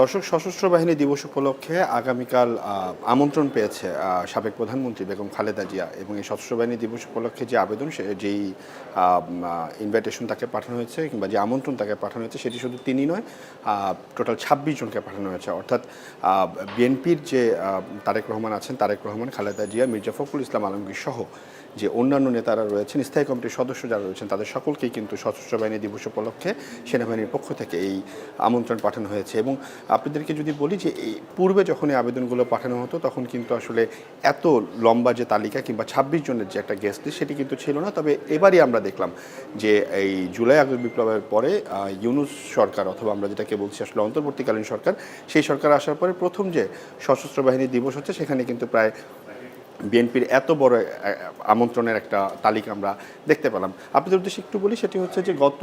দর্শক, সশস্ত্র বাহিনী দিবস উপলক্ষে আগামীকাল আমন্ত্রণ পেয়েছে সাবেক প্রধানমন্ত্রী বেগম খালেদা জিয়া, এবং এই সশস্ত্র বাহিনী দিবস উপলক্ষে যে আবেদন, যেই ইনভাইটেশন তাকে পাঠানো হয়েছে কিংবা যে আমন্ত্রণ তাকে পাঠানো হয়েছে, সেটি শুধু তিনি নয়, টোটাল ২৬ জনকে পাঠানো হয়েছে। অর্থাৎ বিএনপির যে তারেক রহমান আছেন, তারেক রহমান, খালেদা জিয়া, মির্জা ফখরুল ইসলাম আলমগীর সহ যে অন্যান্য নেতারা রয়েছেন, স্থায়ী কমিটির সদস্য যারা রয়েছেন, তাদের সকলকেই কিন্তু সশস্ত্র বাহিনী দিবস উপলক্ষে সেনাবাহিনীর পক্ষ থেকে এই আমন্ত্রণ পাঠানো হয়েছে। এবং আপনাদেরকে যদি বলি যে এই পূর্বে যখন এই আবেদনগুলো পাঠানো হতো, তখন কিন্তু আসলে এত লম্বা যে তালিকা কিংবা ২৬ জনের যে একটা গেস্ট লিস্ট, সেটি কিন্তু ছিল না। তবে এবারই আমরা দেখলাম যে এই জুলাই আগস্ট বিপ্লবের পরে ইউনূস সরকার, অথবা আমরা যেটাকে বলছি আসলে অন্তর্বর্তীকালীন সরকার, সেই সরকার আসার পরে প্রথম যে সশস্ত্র বাহিনী দিবস হচ্ছে, সেখানে কিন্তু প্রায় বিএনপির এত বড় আমন্ত্রণের একটা তালিকা আমরা দেখতে পেলাম। আপনাদের উদ্দেশ্যে একটু বলি, সেটি হচ্ছে যে গত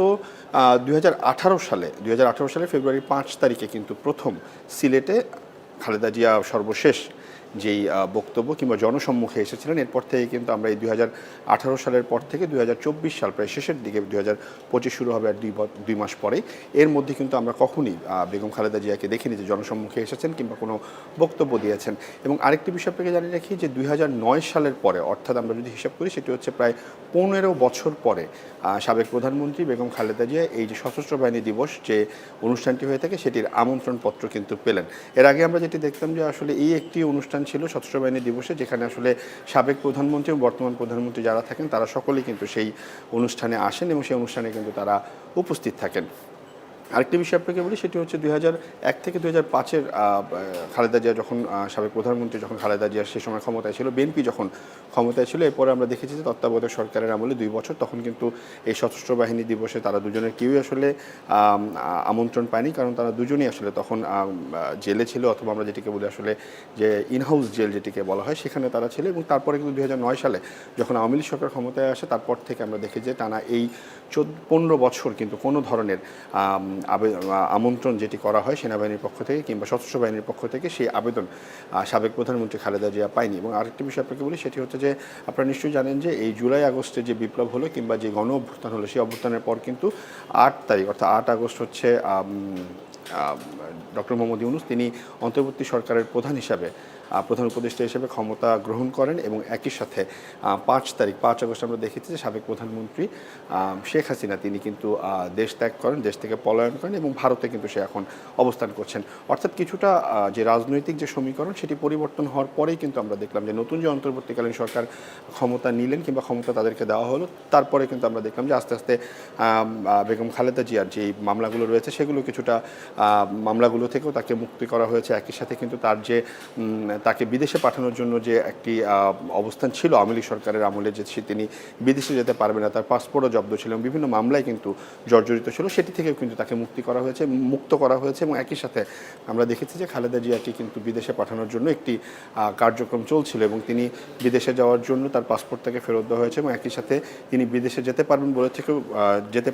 ২০১৮ সালে ফেব্রুয়ারি ৫ তারিখে কিন্তু প্রথম সিলেটে খালেদা জিয়া সর্বশেষ যেই বক্তব্য কিংবা জনসম্মুখে এসেছিলেন, এরপর থেকে কিন্তু আমরা এই ২০১৮ সালের পর থেকে ২০২৪ সাল প্রায় শেষের দিকে, ২০২৫ শুরু হবে আর ২ মাস পরে, এর মধ্যে কিন্তু আমরা কখনই বেগম খালেদা জিয়াকে দেখিনি যে জনসম্মুখে এসেছেন কিংবা কোনো বক্তব্য দিয়েছেন। এবং আরেকটি বিষয় আপনাকে জানিয়ে রাখি যে ২০০৯ সালের পরে, অর্থাৎ আমরা যদি হিসাব করি, সেটি হচ্ছে প্রায় ১৫ বছর পরে সাবেক প্রধানমন্ত্রী বেগম খালেদা জিয়া এই যে সশস্ত্র বাহিনী দিবস যে অনুষ্ঠানটি হয়ে থাকে, সেটির আমন্ত্রণপত্র কিন্তু পেলেন। এর আগে আমরা যেটি দেখতাম যে আসলে এই একটি অনুষ্ঠান ছিল সশস্ত্র বাহিনী দিবসে, যেখানে আসলে সাবেক প্রধানমন্ত্রী এবং বর্তমান প্রধানমন্ত্রী যারা থাকেন, তারা সকলেই কিন্তু সেই অনুষ্ঠানে আসেন এবং সেই অনুষ্ঠানে কিন্তু তারা উপস্থিত থাকেন। আরেকটি বিষয় আপনাকে বলি, সেটি হচ্ছে ২০০১ থেকে ২০০৫-এর খালেদা জিয়া যখন সাবেক প্রধানমন্ত্রী, যখন খালেদা জিয়া সেই সময় ক্ষমতায় ছিল, বিএনপি যখন ক্ষমতায় ছিল, এরপরে আমরা দেখেছি যে তত্ত্বাবধায়ক সরকারের আমলে ২ বছর, তখন কিন্তু এই সশস্ত্র বাহিনী দিবসে তারা দুজনের কেউই আসলে আমন্ত্রণ পায়নি, কারণ তারা দুজনেই আসলে তখন জেলে ছিল, অথবা আমরা যেটিকে বলি আসলে যে ইনহাউস জেল যেটিকে বলা হয়, সেখানে তারা ছিল। এবং তারপরে কিন্তু ২০০৯ সালে যখন আওয়ামী লীগ সরকার ক্ষমতায় আসে, তারপর থেকে আমরা দেখি যে টানা এই ১৫ বছর কিন্তু কোনো ধরনের আমন্ত্রণ যেটি করা হয় সেনাবাহিনীর পক্ষ থেকে কিংবা সশস্ত্র বাহিনীর পক্ষ থেকে, সেই আবেদন সাবেক প্রধানমন্ত্রী খালেদা জিয়া পায়নি। এবং আরেকটি বিষয় আপনাকে বলি, সেটি হচ্ছে যে আপনারা নিশ্চয়ই জানেন যে এই জুলাই আগস্টে যে বিপ্লব হলো কিংবা যে গণ অভ্যুত্থান হলো, সেই অভ্যুত্থানের পর কিন্তু ৮ তারিখ, অর্থাৎ ৮ আগস্ট হচ্ছে ডক্টর মোহাম্মদ ইউনূস, তিনি অন্তর্বর্তী সরকারের প্রধান হিসাবে, প্রধান উপদেষ্টা হিসেবে ক্ষমতা গ্রহণ করেন। এবং একই সাথে ৫ আগস্ট আমরা দেখেছি যে সাবেক প্রধানমন্ত্রী শেখ হাসিনা, তিনি কিন্তু দেশ ত্যাগ করেন, দেশ থেকে পলায়ন করেন, এবং ভারতে কিন্তু সে এখন অবস্থান করছেন। অর্থাৎ কিছুটা যে রাজনৈতিক যে সমীকরণ, সেটি পরিবর্তন হওয়ার পরেই কিন্তু আমরা দেখলাম যে নতুন যে অন্তর্বর্তীকালীন সরকার ক্ষমতা নিলেন কিংবা ক্ষমতা তাদেরকে দেওয়া হলো, তারপরে কিন্তু আমরা দেখলাম যে আস্তে আস্তে বেগম খালেদা জিয়ার যে মামলাগুলো রয়েছে, সেগুলো কিছুটা মামলাগুলো থেকেও তাকে মুক্তি করা হয়েছে। একই সাথে কিন্তু তার যে তাকে বিদেশে পাঠানোর জন্য যে একটি অবস্থান ছিল আওয়ামী লীগ সরকারের আমলে, যে তিনি বিদেশে যেতে পারবে না, তার পাসপোর্টও জব্দ ছিল, বিভিন্ন মামলায় কিন্তু জর্জরিত ছিল, সেটি থেকেও কিন্তু তাকে মুক্ত করা হয়েছে। এবং একই সাথে আমরা দেখেছি যে খালেদা জিয়াকে কিন্তু বিদেশে পাঠানোর জন্য একটি কার্যক্রম চলছিল, এবং তিনি বিদেশে যাওয়ার জন্য তার পাসপোর্ট তাকে ফেরত দেওয়া হয়েছে, এবং একই সাথে তিনি বিদেশে যেতে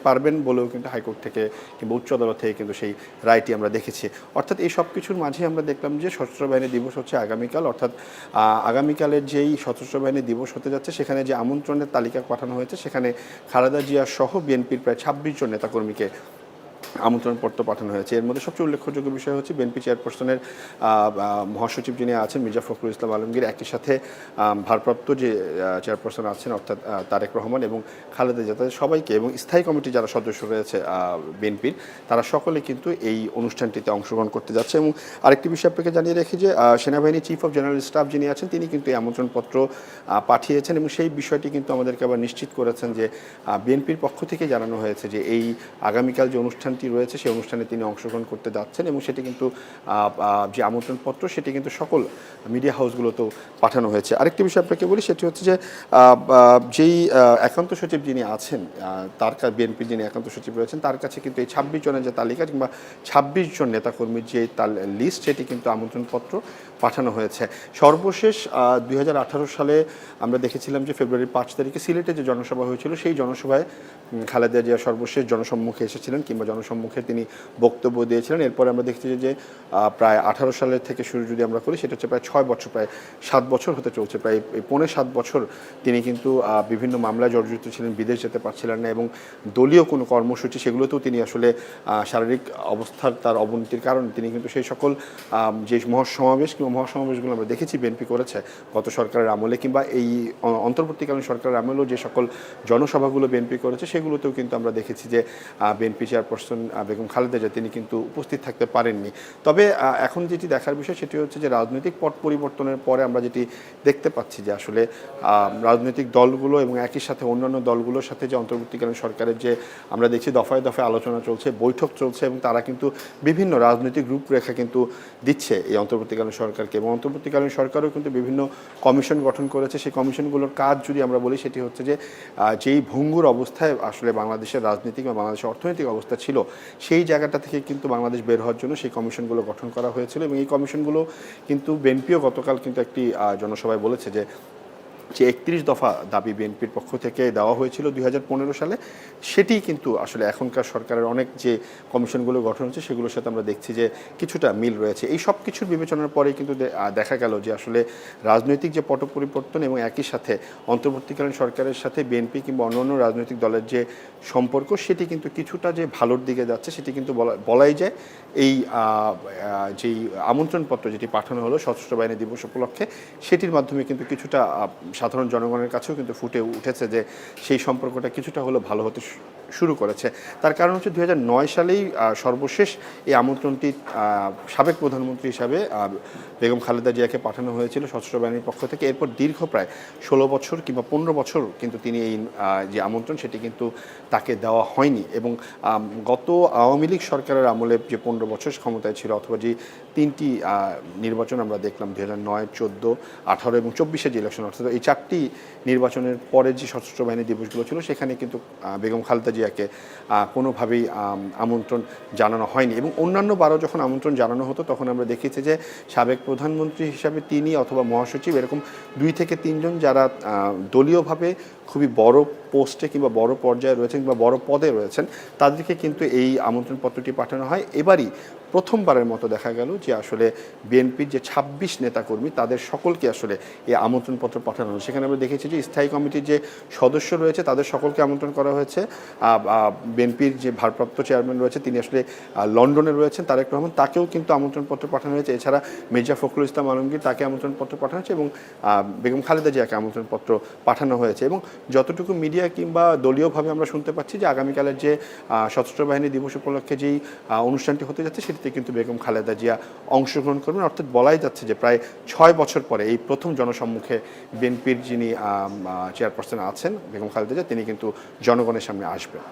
পারবেন বলেও কিন্তু হাইকোর্ট থেকে কিংবা উচ্চ আদালত থেকে কিন্তু সেই রায়টি আমরা দেখেছি। অর্থাৎ এই সব কিছুর মাঝে আমরা দেখলাম যে সশস্ত্র বাহিনী দিবস হচ্ছে আগামীকাল, অর্থাৎ আগামীকালের যেই সশস্ত্র বাহিনী দিবস হতে যাচ্ছে, সেখানে যে আমন্ত্রণের তালিকা পাঠানো হয়েছে, সেখানে খালেদা জিয়া সহ বিএনপির প্রায় ২৬ জন নেতাকর্মীকে আমন্ত্রণপত্র পাঠানো হয়েছে। এর মধ্যে সবচেয়ে উল্লেখযোগ্য বিষয় হচ্ছে বিএনপি চেয়ারপারসনের মহাসচিব যিনি আছেন, মির্জা ফখরুল ইসলাম আলমগীর, একই সাথে ভারপ্রাপ্ত যে চেয়ারপারসন আছেন অর্থাৎ তারেক রহমান এবং খালেদা জিয়া, তাদের সবাইকে, এবং স্থায়ী কমিটি যারা সদস্য রয়েছে বিএনপির, তারা সকলে কিন্তু এই অনুষ্ঠানটিতে অংশগ্রহণ করতে যাচ্ছে। এবং আরেকটি বিষয় আপনাকে জানিয়ে রাখি যে সেনাবাহিনী চিফ অফ জেনারেল স্টাফ যিনি আছেন, তিনি কিন্তু এই আমন্ত্রণপত্র পাঠিয়েছেন, এবং সেই বিষয়টি কিন্তু আমাদেরকে আবার নিশ্চিত করেছেন যে বিএনপির পক্ষ থেকে জানানো হয়েছে যে এই আগামীকাল যে অনুষ্ঠানটি রয়েছে, সেই অনুষ্ঠানে তিনি অংশগ্রহণ করতে যাচ্ছেন, এবং সেটি কিন্তু যে আমন্ত্রণপত্র, সেটি কিন্তু সকল মিডিয়া হাউসগুলোতেও পাঠানো হয়েছে। আরেকটি বিষয় আপনাকে বলি, সেটি হচ্ছে যে যেই একান্ত সচিব যিনি আছেন, তার বিএনপির যিনি একান্ত সচিব রয়েছেন, তার কাছে কিন্তু এই ২৬ জনের যে তালিকা কিংবা ২৬ জন নেতাকর্মীর যে লিস্ট, সেটি কিন্তু আমন্ত্রণপত্র পাঠানো হয়েছে। সর্বশেষ ২০১৮ সালে আমরা দেখেছিলাম যে ফেব্রুয়ারি ৫ তারিখে সিলেটে যে জনসভা হয়েছিল, সেই জনসভায় খালেদা জিয়া সর্বশেষ জনসম্মুখে এসেছিলেন কিংবা জনসম্মুখে তিনি বক্তব্য দিয়েছিলেন। এরপরে আমরা দেখছি যে প্রায় 18 সালের থেকে শুরু যদি আমরা করি, সেটা হচ্ছে প্রায় 6 বছর, প্রায় 7 বছর হতে চলছে, প্রায় পৌনে 7 বছর তিনি কিন্তু বিভিন্ন মামলায় জর্জরিত ছিলেন, বিদেশ যেতে পারছিলেন না এবং দলীয় কোনো কর্মসূচি সেগুলোতেও তিনি আসলে শারীরিক অবস্থার তার অবনতির কারণে তিনি কিন্তু সেই সকল যে মহাসমাবেশগুলো আমরা দেখেছি বিএনপি করেছে গত সরকারের আমলে, কিংবা এই অন্তর্বর্তীকালীন সরকারের আমলেও যে সকল জনসভাগুলো বিএনপি করেছে সেগুলোতেও কিন্তু আমরা দেখেছি যে বিএনপি চেয়ারপারসন বেগম খালেদা জিয়া তিনি কিন্তু উপস্থিত থাকতে পারেননি। তবে এখন যেটি দেখার বিষয় সেটি হচ্ছে যে রাজনৈতিক পট পরিবর্তনের পরে আমরা যেটি দেখতে পাচ্ছি যে আসলে রাজনৈতিক দলগুলো এবং একই সাথে অন্যান্য দলগুলোর সাথে যে অন্তর্বর্তীকালীন সরকারের যে আমরা দেখছি দফায় দফায় আলোচনা চলছে, বৈঠক চলছে এবং তারা কিন্তু বিভিন্ন রাজনৈতিক রূপরেখা কিন্তু দিচ্ছে এই অন্তর্বর্তীকালীন সরকারকে, এবং অন্তর্বর্তীকালীন সরকারও কিন্তু বিভিন্ন কমিশন গঠন করেছে। সেই কমিশনগুলোর কাজ যদি আমরা বলি সেটি হচ্ছে যে যেই ভঙ্গুর অবস্থায় আসলে বাংলাদেশের রাজনীতিক বা বাংলাদেশের অর্থনৈতিক অবস্থা ছিল সেই জায়গাটা থেকে কিন্তু বাংলাদেশ বের হওয়ার জন্য সেই কমিশনগুলো গঠন করা হয়েছিল, এবং এই কমিশনগুলো কিন্তু বিএনপিও গতকাল কিন্তু একটি জনসভায় বলেছে যে 31 দফা দাবি বিএনপির পক্ষ থেকে দেওয়া হয়েছিল 2015 সালে, সেটি কিন্তু আসলে এখনকার সরকারের অনেক যে কমিশনগুলো গঠন হচ্ছে সেগুলোর সাথে আমরা দেখছি যে কিছুটা মিল রয়েছে। এই সব কিছুর বিবেচনার পরেই কিন্তু দেখা গেল যে আসলে রাজনৈতিক যে পট পরিবর্তন এবং একই সাথে অন্তর্বর্তীকালীন সরকারের সাথে বিএনপি কিংবা অন্যান্য রাজনৈতিক দলের যে সম্পর্ক সেটি কিন্তু কিছুটা যে ভালোর দিকে যাচ্ছে, সেটি কিন্তু বলাই যায় এই যেই আমন্ত্রণপত্র যেটি পাঠানো হলো সশস্ত্র বাহিনী দিবস উপলক্ষে সেটির মাধ্যমে কিন্তু কিছুটা সাধারণ জনগণের কাছেও কিন্তু ফুটে উঠেছে যে সেই সম্পর্কটা কিছুটা হলো ভালো হতে শুরু করেছে। তার কারণ হচ্ছে 2009 সালেই সর্বশেষ এই আমন্ত্রণটি সাবেক প্রধানমন্ত্রী হিসাবে বেগম খালেদা জিয়াকে পাঠানো হয়েছিল সশস্ত্র বাহিনীর পক্ষ থেকে। এরপর দীর্ঘ প্রায় 16 বছর কিংবা 15 বছর কিন্তু তিনি এই যে আমন্ত্রণ সেটি কিন্তু তাকে দেওয়া হয়নি, এবং গত আওয়ামী লীগ সরকারের আমলে যে 15 বছর ক্ষমতায় ছিল অথবা যে 3টি নির্বাচন আমরা দেখলাম 2009, 14, 18 এবং 24-এর যে ইলেকশন, অর্থাৎ এই 4টি নির্বাচনের পরে যে সশস্ত্র বাহিনী দিবসগুলো ছিল সেখানে কিন্তু বেগম খালেদা জিয়াকে কোনোভাবেই আমন্ত্রণ জানানো হয়নি, এবং অন্যান্য বারও যখন আমন্ত্রণ জানানো হতো তখন আমরা দেখেছি যে সাবেক প্রধানমন্ত্রী হিসাবে তিনি অথবা মহাসচিব এরকম 2 থেকে 3 জন যারা দলীয়ভাবে খুবই বড় পোস্টে কিংবা বড় পর্যায়ে রয়েছেন কিংবা বড় পদে রয়েছেন তাদেরকে কিন্তু এই আমন্ত্রণপত্রটি পাঠানো হয়। এবারই প্রথমবারের মতো দেখা গেল যে আসলে বিএনপির যে 26 নেতাকর্মী তাদের সকলকে আসলে এই আমন্ত্রণপত্র পাঠানো হয়। সেখানে আমরা দেখেছি যে স্থায়ী কমিটির যে সদস্য রয়েছে তাদের সকলকে আমন্ত্রণ করা হয়েছে। বিএনপির যে ভারপ্রাপ্ত চেয়ারম্যান রয়েছে তিনি আসলে লন্ডনে রয়েছেন, তারেক রহমান, তাকেও কিন্তু আমন্ত্রণপত্র পাঠানো হয়েছে। এছাড়া মির্জা ফখরুল ইসলাম আলমগীর তাকে আমন্ত্রণপত্র পাঠানো হয়েছে এবং বেগম খালেদা জিয়াকে আমন্ত্রণপত্র পাঠানো হয়েছে। এবং যতটুকু মিডিয়া কিংবা দলীয়ভাবে আমরা শুনতে পাচ্ছি যে আগামীকালের যে সশস্ত্র বাহিনী দিবস উপলক্ষে যেই অনুষ্ঠানটি হতে যাচ্ছে সেটিতে কিন্তু বেগম খালেদা জিয়া অংশগ্রহণ করবেন। অর্থাৎ বলাই যাচ্ছে যে প্রায় 6 বছর পরে এই প্রথম জনসম্মুখে বিএনপির যিনি চেয়ারপারসন আছেন বেগম খালেদা জিয়া তিনি কিন্তু জনগণের সামনে আসবেন।